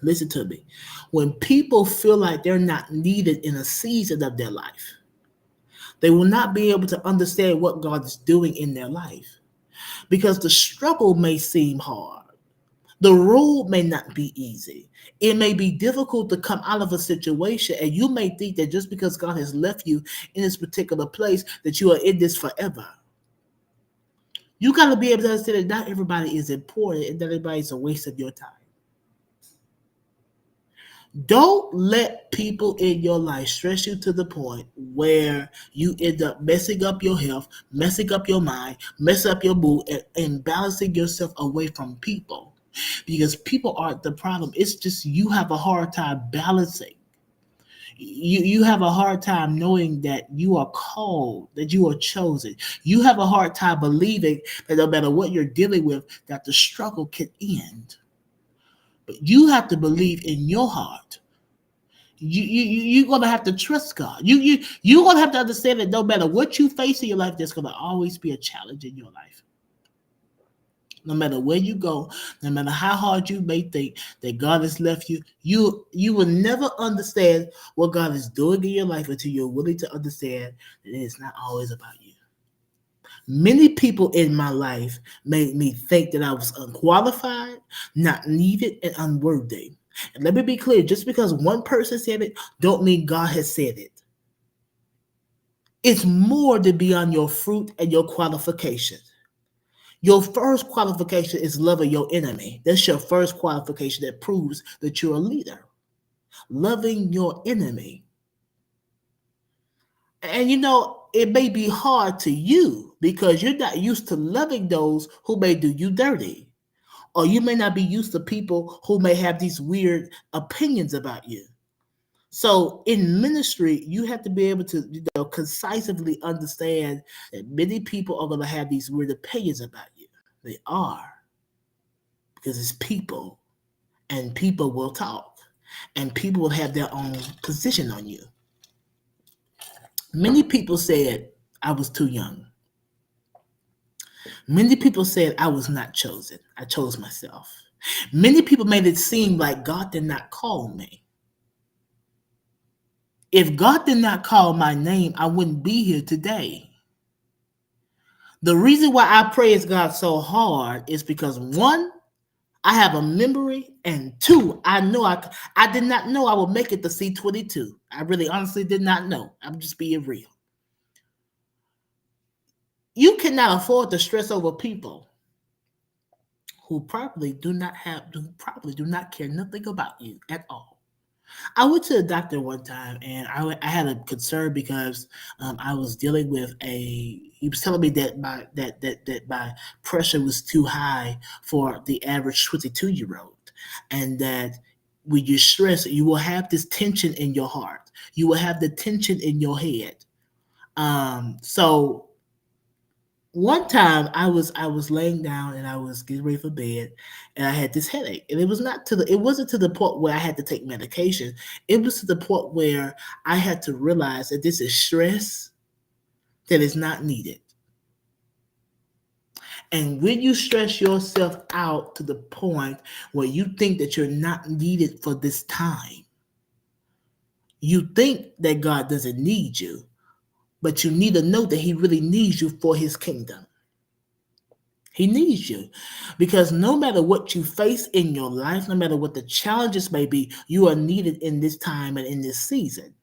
Listen to me. When people feel like they're not needed in a season of their life, they will not be able to understand what God is doing in their life because the struggle may seem hard. The road may not be easy. It may be difficult to come out of a situation, and you may think that just because God has left you in this particular place, that you are in this forever. You got to be able to understand that not everybody is important and that everybody is a waste of your time. Don't let people in your life stress you to the point where you end up messing up your health, messing up your mind, messing up your mood, and balancing yourself away from people. Because people aren't the problem. It's just you have a hard time balancing. You have a hard time knowing that you are called, that you are chosen. You have a hard time believing that no matter what you're dealing with, that the struggle can end. But you have to believe in your heart. You're gonna have to trust God. You're gonna have to understand that no matter what you face in your life, there's gonna always be a challenge in your life. No matter where you go, no matter how hard you may think that God has left you, you will never understand what God is doing in your life until you're willing to understand that it is not always about you. Many people in my life made me think that I was unqualified, not needed, and unworthy. And let me be clear, just because one person said it, don't mean God has said it. It's more than beyond your fruit and your qualifications. Your first qualification is loving your enemy. That's your first qualification that proves that you're a leader. Loving your enemy. And it may be hard to you because you're not used to loving those who may do you dirty. Or you may not be used to people who may have these weird opinions about you. So in ministry, you have to be able to, concisely understand that many people are going to have these weird opinions about you. They are, because it's people, and people will talk, and people will have their own position on you. Many people said I was too young. Many people said I was not chosen. I chose myself. Many people made it seem like God did not call me. If God did not call my name, I wouldn't be here today. The reason why I praise God so hard is because one, I have a memory, and two, I did not know I would make it to C22. I really honestly did not know. I'm just being real. You cannot afford to stress over people who probably do not care nothing about you at all. I went to the doctor one time, and I had a concern because I was dealing with he was telling me that my pressure was too high for the average 22-year-old, and that when you stress, you will have this tension in your heart. You will have the tension in your head. So one time I was laying down and I was getting ready for bed, and I had this headache, and it wasn't to the point where I had to take medication. It was to the point where I had to realize that this is stress that is not needed. And when you stress yourself out to the point where you think that you're not needed for this time, you think that God doesn't need you, but you need to know that He really needs you for His kingdom. He needs you because no matter what you face in your life, no matter what the challenges may be, you are needed in this time and in this season.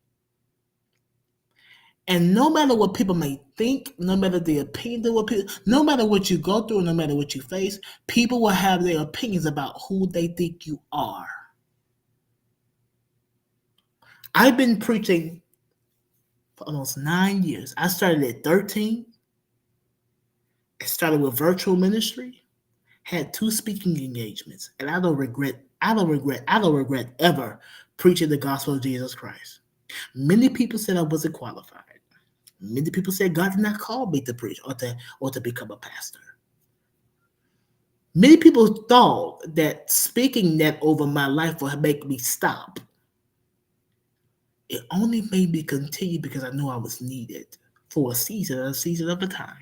And no matter what people may think, no matter the opinion of what people, no matter what you go through, no matter what you face, people will have their opinions about who they think you are. I've been preaching for almost 9 years. I started at 13. I started with virtual ministry, had 2 speaking engagements, and I don't regret ever preaching the gospel of Jesus Christ. Many people said I wasn't qualified. Many people said God did not call me to preach or to become a pastor. Many people thought that speaking that over my life would make me stop. It only made me continue because I knew I was needed for a season of a time.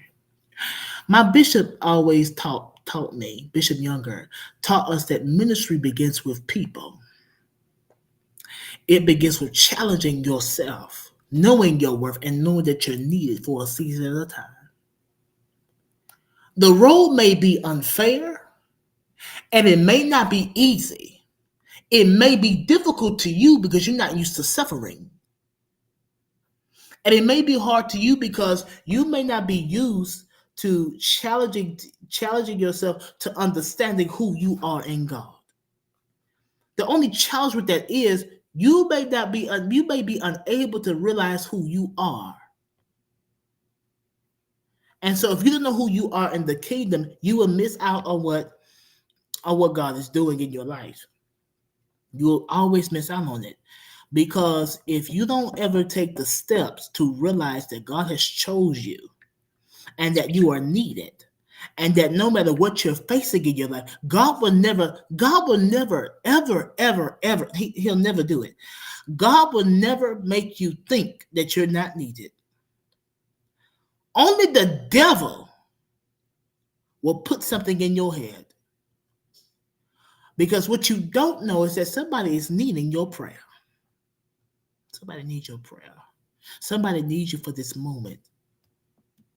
My bishop always taught me, Bishop Younger, taught us that ministry begins with people. It begins with challenging yourself, knowing your worth, and knowing that you're needed for a season at a time. The road may be unfair and it may not be easy. It may be difficult to you because you're not used to suffering. And it may be hard to you because you may not be used to challenging yourself to understanding who you are in God. The only challenge with that is you may be unable to realize who you are. And so if you don't know who you are in the kingdom, you will miss out on what God is doing in your life. You will always miss out on it. Because if you don't ever take the steps to realize that God has chose you and that you are needed, and that no matter what you're facing in your life, God will never, ever, ever, ever, he'll never do it. God will never make you think that you're not needed. Only the devil will put something in your head. Because what you don't know is that somebody is needing your prayer. Somebody needs your prayer. Somebody needs you for this moment.